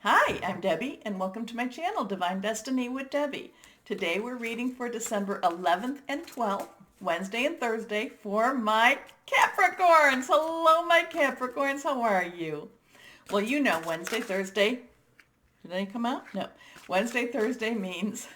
Hi, I'm Debbie, and welcome to my channel, Divine Destiny with Debbie. Today we're reading for December 11th and 12th, Wednesday and Thursday, for my Capricorns. Hello, my Capricorns. How are you? Well, you know Wednesday, Thursday. Did they come out? No. Wednesday, Thursday means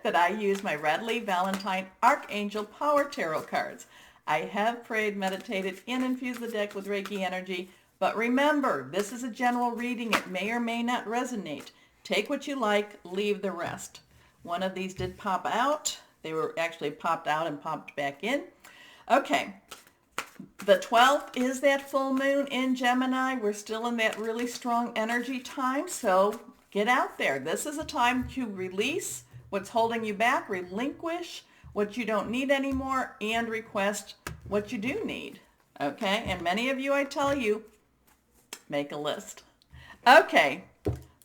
that I use my Radley Valentine Archangel Power Tarot cards. I have prayed, meditated, and infused the deck with Reiki energy. But remember, this is a general reading. It may or may not resonate. Take what you like, leave the rest. One of these did pop out. They were actually popped out and popped back in. Okay, the 12th is that full moon in Gemini. We're still in that really strong energy time, so get out there. This is a time to release what's holding you back, relinquish what you don't need anymore, and request what you do need. Okay, and many of you, I tell you, make a list. Okay,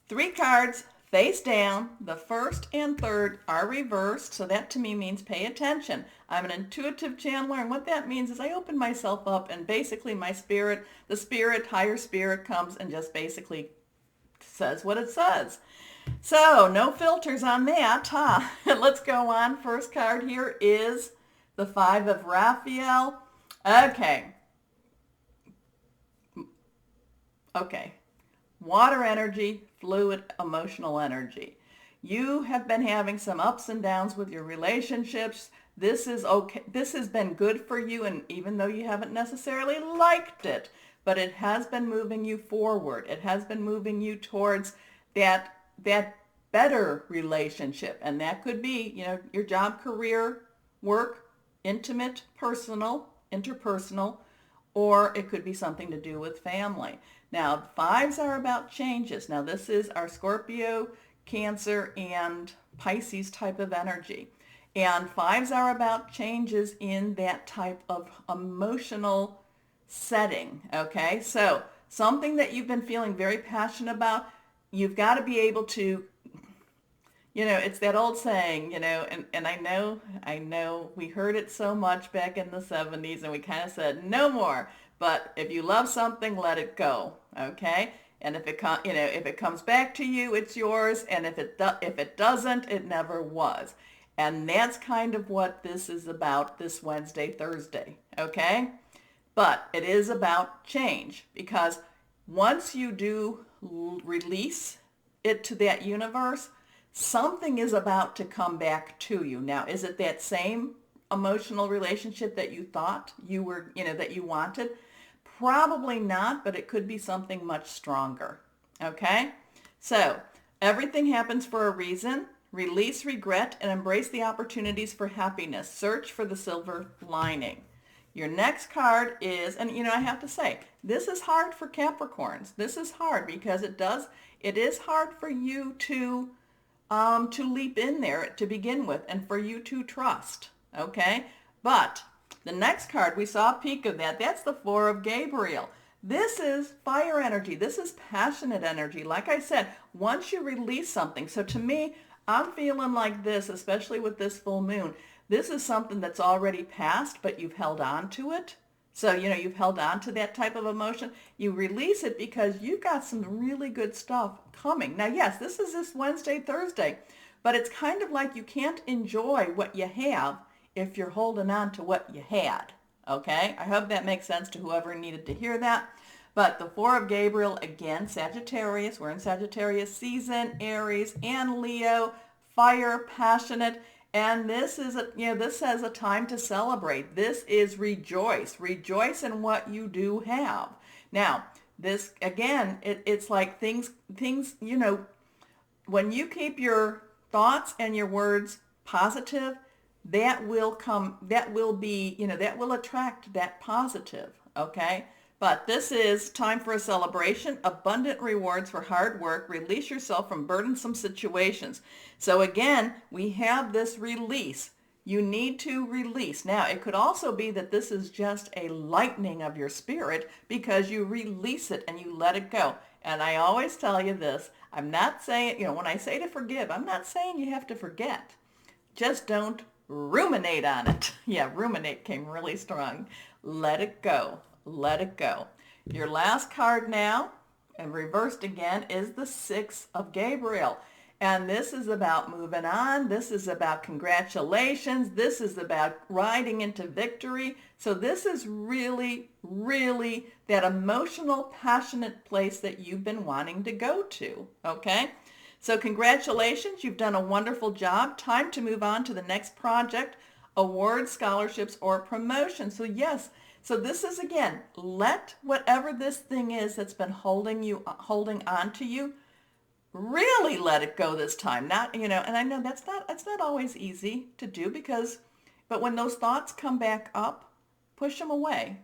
3 cards face down. The first and third are reversed, so that to me means pay attention. I'm an intuitive channeler, and what that means is I open myself up, and basically my spirit, the spirit, higher spirit comes and just basically says what it says. So no filters on that, huh? Let's go on. First card here is the 5 of Raphael. Okay. Water energy, fluid, emotional energy. You have been having some ups and downs with your relationships. This is okay. This has been good for you, and even though you haven't necessarily liked it, but it has been moving you forward. It has been moving you towards that better relationship, and that could be, your job, career, work, intimate, personal, interpersonal, or it could be something to do with family. Now, 5s are about changes. Now, this is our Scorpio, Cancer, and Pisces type of energy. And 5s are about changes in that type of emotional setting, okay? So something that you've been feeling very passionate about, you've got to be able to, it's that old saying, and I know we heard it so much back in the 70s, and we kind of said, no more. But if you love something, let it go, okay? And if it comes back to you, it's yours. And if it doesn't, it never was. And that's kind of what this is about this Wednesday, Thursday, okay? But it is about change, because once you do release it to that universe, something is about to come back to you. Now, is it that same emotional relationship that you thought you were, that you wanted? Probably not, but it could be something much stronger. Okay? So, everything happens for a reason. Release regret and embrace the opportunities for happiness. Search for the silver lining. Your next card is, and I have to say, this is hard for Capricorns. This is hard because it is hard for you to leap in there to begin with, and for you to trust. Okay? But the next card, we saw a peek of that. That's the 4 of Gabriel. This is fire energy. This is passionate energy. Like I said, once you release something. So to me, I'm feeling like this, especially with this full moon. This is something that's already passed, but you've held on to it. So, you've held on to that type of emotion. You release it because you've got some really good stuff coming. Now, yes, this is this Wednesday, Thursday, but it's kind of like you can't enjoy what you have if you're holding on to what you had, okay? I hope that makes sense to whoever needed to hear that. But the 4 of Gabriel, again, Sagittarius, we're in Sagittarius season, Aries and Leo, fire, passionate, and this is this says a time to celebrate. This is rejoice. Rejoice in what you do have. Now, this, again, it's like things, when you keep your thoughts and your words positive, that will attract that positive, okay? But this is time for a celebration, abundant rewards for hard work, release yourself from burdensome situations. So again, we have this release. You need to release. Now, it could also be that this is just a lightening of your spirit because you release it and you let it go. And I always tell you this, I'm not saying, when I say to forgive, I'm not saying you have to forget. Just don't ruminate on it. Yeah, ruminate came really strong. Let it go. Let it go. Your last card now and reversed again is the 6 of Gabriel. And this is about moving on. This is about congratulations. This is about riding into victory. So this is really, really that emotional, passionate place that you've been wanting to go to, okay? So congratulations, you've done a wonderful job. Time to move on to the next project, awards, scholarships, or promotion. So yes, so this is again, let whatever this thing is that's been holding on to you, really let it go this time. Not, and I know that's not always easy to do but when those thoughts come back up, push them away,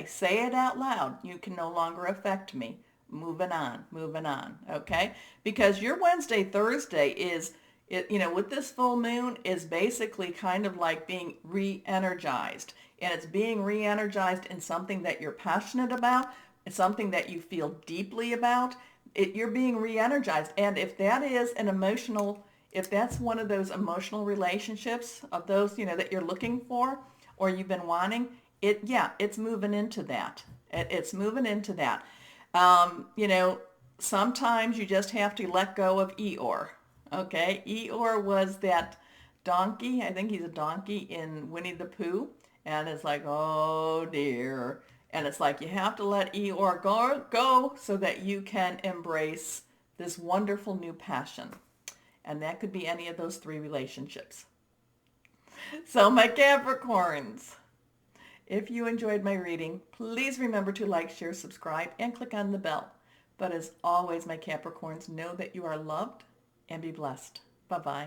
say it out loud. You can no longer affect me. Moving on, okay? Because your Wednesday, Thursday is, with this full moon is basically kind of like being re-energized. And it's being re-energized in something that you're passionate about, something that you feel deeply about. You're being re-energized. And if that is if that's one of those emotional relationships of those, that you're looking for or you've been wanting, it's moving into that. It's moving into that. Sometimes you just have to let go of Eeyore. Okay, Eeyore was that donkey. I think he's a donkey in Winnie the Pooh. And it's like, oh dear. And it's like you have to let Eeyore go so that you can embrace this wonderful new passion. And that could be any of those 3 relationships. So my Capricorns, if you enjoyed my reading, please remember to like, share, subscribe, and click on the bell. But as always, my Capricorns, know that you are loved and be blessed. Bye-bye.